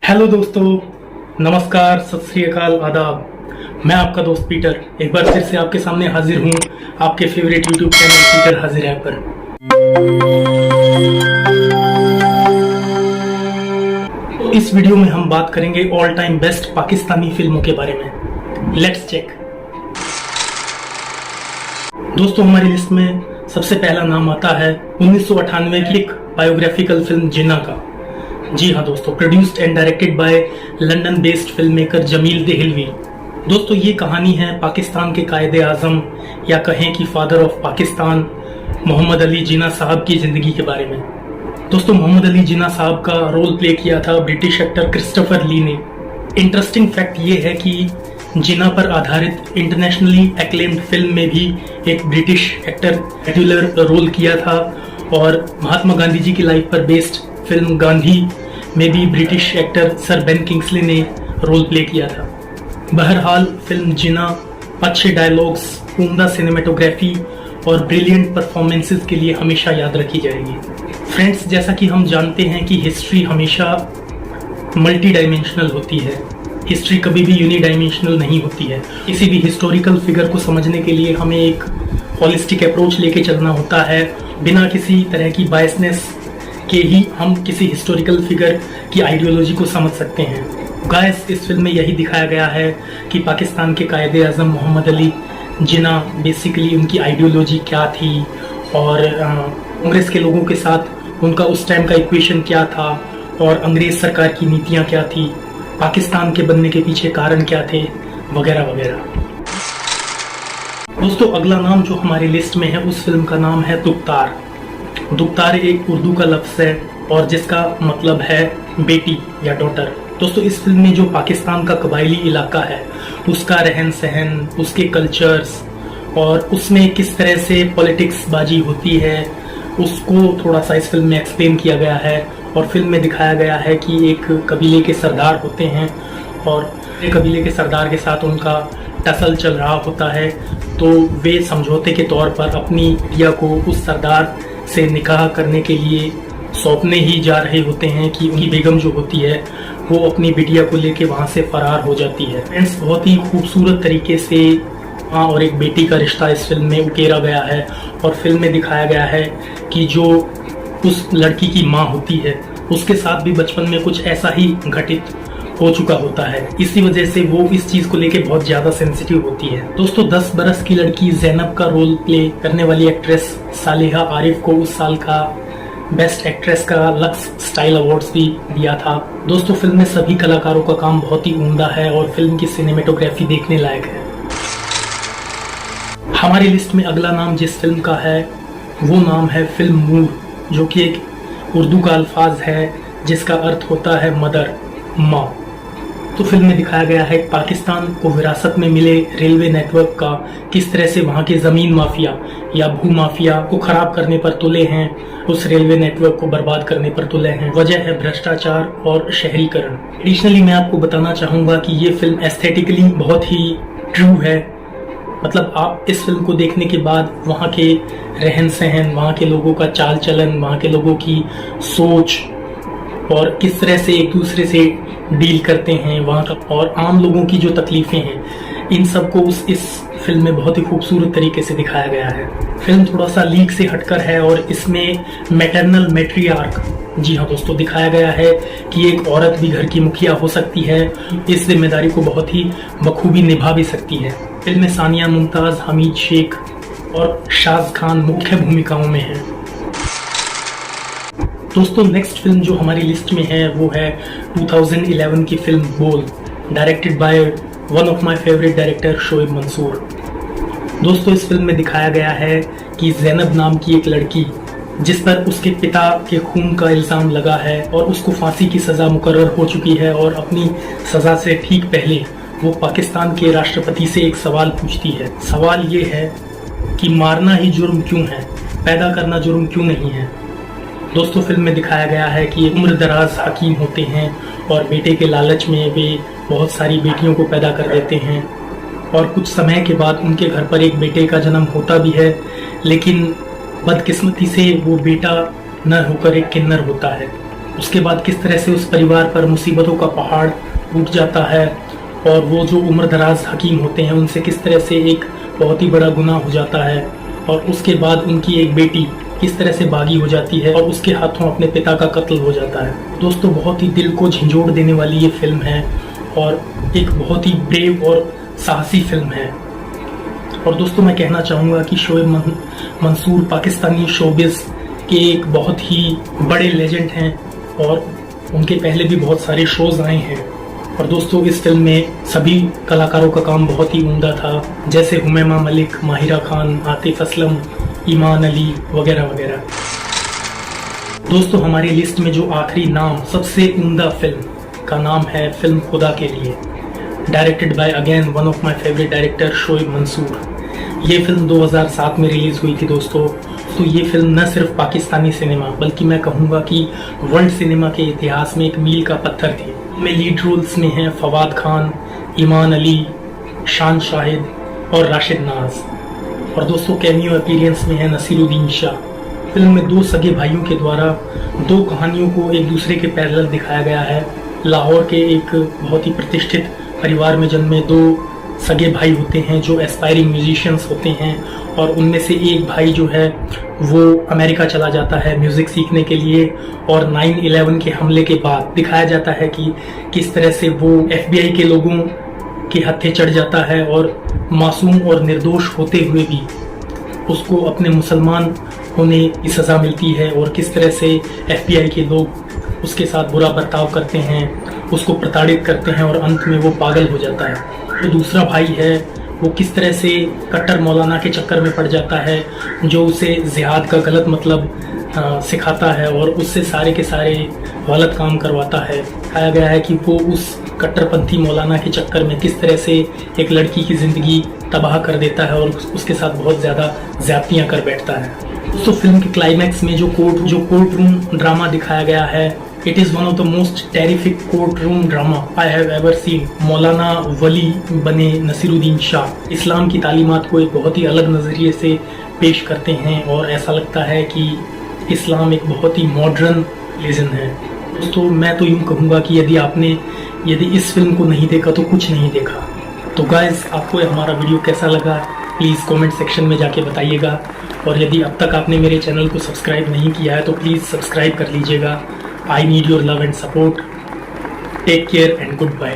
Hello दोस्तों, नमस्कार, सत श्री अकाल, आदाब। मैं आपका दोस्त पीटर एक बार फिर से आपके सामने हाजिर हूँ आपके फेवरेट यूट्यूब चैनल पीटर हाजिर है पर। तो इस वीडियो में हम बात करेंगे ऑल टाइम बेस्ट पाकिस्तानी फिल्मों के बारे में। Let's check. दोस्तों, हमारी लिस्ट में सबसे पहला नाम आता है 1998 की एक बायोग्राफिकल फिल्म जिन्ना का। जी हाँ दोस्तों, produced and directed by London based film maker Jameel Dehlvi. दोस्तों, ये कहानी है पाकिस्तान के कायदे आजम या कहें कि फादर ऑफ पाकिस्तान मोहम्मद अली जिन्ना साहब की जिंदगी के बारे में। दोस्तों, मोहम्मद अली जिन्ना साहब का रोल प्ले किया था ब्रिटिश एक्टर क्रिस्टोफर ली ने। इंटरेस्टिंग फैक्ट ये है कि जिन्ना पर आधारित इंटरनेशनली एक्लेम्ड फिल्म में भी एक ब्रिटिश एक्टर रेगुलर रोल किया था और महात्मा गांधी जी की लाइफ पर बेस्ड फिल्म गांधी में भी British actor sir Ben Kingsley ने रोल प्ले किया था। बहरहाल फिल्म जिन्ना अच्छे डायलॉग्स, उम्दा सिनेमेटोग्राफी और ब्रिलियंट परफॉर्मेंसेस के लिए हमेशा याद रखी जाएगी। फ्रेंड्स, जैसा कि हम जानते हैं कि हिस्ट्री हमेशा मल्टी डायमेंशनल होती है। हिस्ट्री कभी भी यूनिडायमेंशनल नहीं होती है। किसी भी हिस्टोरिकल फिगर को समझने के लिए हमें एक होलिस्टिक अप्रोच लेके चलना होता है। बिना किसी तरह की बायसनेस के ही हम किसी हिस्टोरिकल फिगर की आइडियोलॉजी को समझ सकते हैं। गाइस, इस फिल्म में यही दिखाया गया है कि पाकिस्तान के कायदे आजम मोहम्मद अली जिन्ना बेसिकली उनकी आइडियोलॉजी क्या थी और कांग्रेस के लोगों के साथ उनका उस टाइम का इक्वेशन क्या था और अंग्रेज सरकार की नीतियां क्या थी, पाकिस्तान के बनने के पीछे कारण क्या थे, वगैरह वगैरह। दोस्तों, अगला नाम जो हमारी लिस्ट में है उस फिल्म का नाम है दुख्तार। दुख्तार एक उर्दू का लफ्ज़ है और जिसका मतलब है बेटी या डॉटर। दोस्तों, इस फिल्म में जो पाकिस्तान का कबायली इलाका है उसका रहन सहन, उसके कल्चर्स और उसमें किस तरह से पॉलिटिक्स बाजी होती है उसको थोड़ा सा इस फिल्म में एक्सप्लेन किया गया है। और फिल्म में दिखाया गया है कि एक कबीले के सरदार होते हैं और एक कबीले के सरदार के साथ उनका टसल चल रहा होता है, तो वे समझौते के तौर पर अपनी बिटिया को उस सरदार से निकाह करने के लिए सौंपने ही जा रहे होते हैं कि उनकी बेगम जो होती है वो अपनी बिटिया को लेके वहाँ से फरार हो जाती है। फ्रेंड्स, बहुत ही खूबसूरत तरीके से माँ और एक बेटी का रिश्ता इस फिल्म में उकेरा गया है और फिल्म में दिखाया गया है कि जो उस लड़की की माँ होती है उसके साथ भी बचपन में कुछ ऐसा ही घटित हो चुका होता है। इसी वजह से वो इस चीज को लेके बहुत ज्यादा सेंसिटिव होती है। दोस्तों, 10 बरस की लड़की ज़ैनब का रोल प्ले करने वाली एक्ट्रेस सालिहा आरिफ को उस साल का बेस्ट एक्ट्रेस का लक्स स्टाइल अवार्ड्स भी दिया था। दोस्तों, फिल्म में सभी कलाकारों का काम बहुत ही उम्दा है और फिल्म की सिनेमेटोग्राफी देखने लायक है। हमारी लिस्ट में अगला नाम जिस फिल्म का है वो नाम है फिल्म मूर, जो कि एक उर्दू का अल्फाज है जिसका अर्थ होता है मदर, माँ। तो फिल्म में दिखाया गया है पाकिस्तान को विरासत में मिले रेलवे नेटवर्क का किस तरह से वहाँ के ज़मीन माफिया या भू माफिया को खराब करने पर तुले हैं, उस रेलवे नेटवर्क को बर्बाद करने पर तुले हैं। वजह है भ्रष्टाचार और शहरीकरण। एडिशनली मैं आपको बताना चाहूँगा कि ये फिल्म एस्थेटिकली बहुत ही ट्रू है। मतलब आप इस फिल्म को देखने के बाद वहाँ के रहन सहन, वहाँ के लोगों का चाल चलन, वहाँ के लोगों की सोच और किस तरह से एक दूसरे से डील करते हैं वहाँ का और आम लोगों की जो तकलीफें हैं, इन सब को इस फिल्म में बहुत ही खूबसूरत तरीके से दिखाया गया है। फिल्म थोड़ा सा लीक से हटकर है और इसमें मैटरनल मैट्रियार्क, जी हाँ दोस्तों, दिखाया गया है कि एक औरत भी घर की मुखिया हो सकती है, इस जिम्मेदारी को बहुत ही बखूबी निभा भी सकती है। फिल्म में सानिया मुमताज, हमीद शेख और शाज खान मुख्य भूमिकाओं में हैं। दोस्तों, नेक्स्ट फिल्म जो हमारी लिस्ट में है वो है 2011 की film Bol, directed by one of my favourite director Shoaib Mansoor. दोस्तों, इस फिल्म में दिखाया गया है कि ज़ैनब नाम की एक लड़की जिस पर उसके पिता के खून का इल्ज़ाम लगा है और उसको फांसी की सज़ा मुकर्रर हो चुकी है और अपनी सज़ा से ठीक पहले वो पाकिस्तान के राष्ट्रपति से एक सवाल पूछती है। सवाल ये है कि मारना ही जुर्म क्यों है, पैदा करना जुर्म क्यों नहीं है। दोस्तों, फिल्म में दिखाया गया है कि उम्र दराज हकीम होते हैं और बेटे के लालच में वे बहुत सारी बेटियों को पैदा कर देते हैं और कुछ समय के बाद उनके घर पर एक बेटे का जन्म होता भी है, लेकिन बदकिस्मती से वो बेटा न होकर एक किन्नर होता है। उसके बाद किस तरह से उस परिवार पर मुसीबतों का पहाड़ टूट जाता है और वो जो उम्र दराज हकीम होते हैं उनसे किस तरह से एक बहुत ही बड़ा गुनाह हो जाता है, और उसके बाद उनकी एक बेटी किस तरह से बागी हो जाती है और उसके हाथों अपने पिता का कत्ल हो जाता है। दोस्तों बहुत ही दिल को झंझोड़ देने वाली ये फिल्म है और एक बहुत ही ब्रेव और साहसी फिल्म है। और दोस्तों मैं कहना चाहूँगा कि शोएब मंसूर पाकिस्तानी शोबिज़ के एक बहुत ही बड़े लेजेंड हैं और उनके पहले भी बहुत सारे शोज़ आए हैं। और दोस्तों इस फिल्म में सभी कलाकारों का काम बहुत ही उम्दा था, जैसे हुमैमा मलिक, माहिरा खान, आतिफ असलम, ईमान अली वगैरह वगैरह। दोस्तों हमारी लिस्ट में जो आखिरी नाम सबसे उम्दा फिल्म का नाम है film Khuda Kay Liye, directed by again one of my favourite director Shoaib Mansoor. ये फिल्म 2007 में रिलीज़ हुई थी दोस्तों। तो ये फिल्म न सिर्फ पाकिस्तानी सिनेमा बल्कि मैं कहूँगा कि वर्ल्ड सिनेमा के इतिहास में एक मील का पत्थर थी। में लीड रोल्स में हैं फवाद खान, ईमान अली, शान शाहिद और राशिद नाज। और दोस्तों कैमियो अपीयरेंस में है नसीरुद्दीन शाह। फिल्म में दो सगे भाइयों के द्वारा दो कहानियों को एक दूसरे के पैरेलल दिखाया गया है। लाहौर के एक बहुत ही प्रतिष्ठित परिवार में जन्मे दो सगे भाई होते हैं जो एस्पायरिंग म्यूजिशियंस होते हैं, और उनमें से एक भाई जो है वो अमेरिका चला जाता है म्यूज़िक सीखने के लिए। और 9/11 के हमले के बाद दिखाया जाता है कि किस तरह से वो FBI के लोगों के हत्थे चढ़ जाता है और मासूम और निर्दोष होते हुए भी उसको अपने मुसलमान होने की सज़ा मिलती है, और किस तरह से FBI के लोग उसके साथ बुरा बर्ताव करते हैं, उसको प्रताड़ित करते हैं और अंत में वो पागल हो जाता है। तो दूसरा भाई है वो किस तरह से कट्टर मौलाना के चक्कर में पड़ जाता है जो उसे जिहाद का गलत मतलब सिखाता है और उससे सारे के सारे गलत काम करवाता है। दिखाया गया है कि वो उस कट्टरपंथी मौलाना के चक्कर में किस तरह से एक लड़की की ज़िंदगी तबाह कर देता है और उसके साथ बहुत ज़्यादा ज़्यादतियाँ कर बैठता है। तो फिल्म के क्लाइमैक्स में जो कोर्ट रूम ड्रामा दिखाया गया है, it is one of the most terrific court room drama I have ever seen. मौलाना वली बने नसीरुद्दीन शाह इस्लाम की तालीमात को एक बहुत ही अलग नज़रिए से पेश करते हैं और ऐसा लगता है कि इस्लाम एक बहुत ही मॉडर्न रिलीजन है। दोस्तों मैं तो यूँ कहूँगा कि यदि इस फिल्म को नहीं देखा तो कुछ नहीं देखा। तो गाइस आपको हमारा वीडियो कैसा लगा प्लीज़ कमेंट सेक्शन में जाके बताइएगा, और यदि अब तक आपने मेरे चैनल को सब्सक्राइब नहीं किया है तो प्लीज़ सब्सक्राइब कर लीजिएगा। I need your love and support. Take care and goodbye.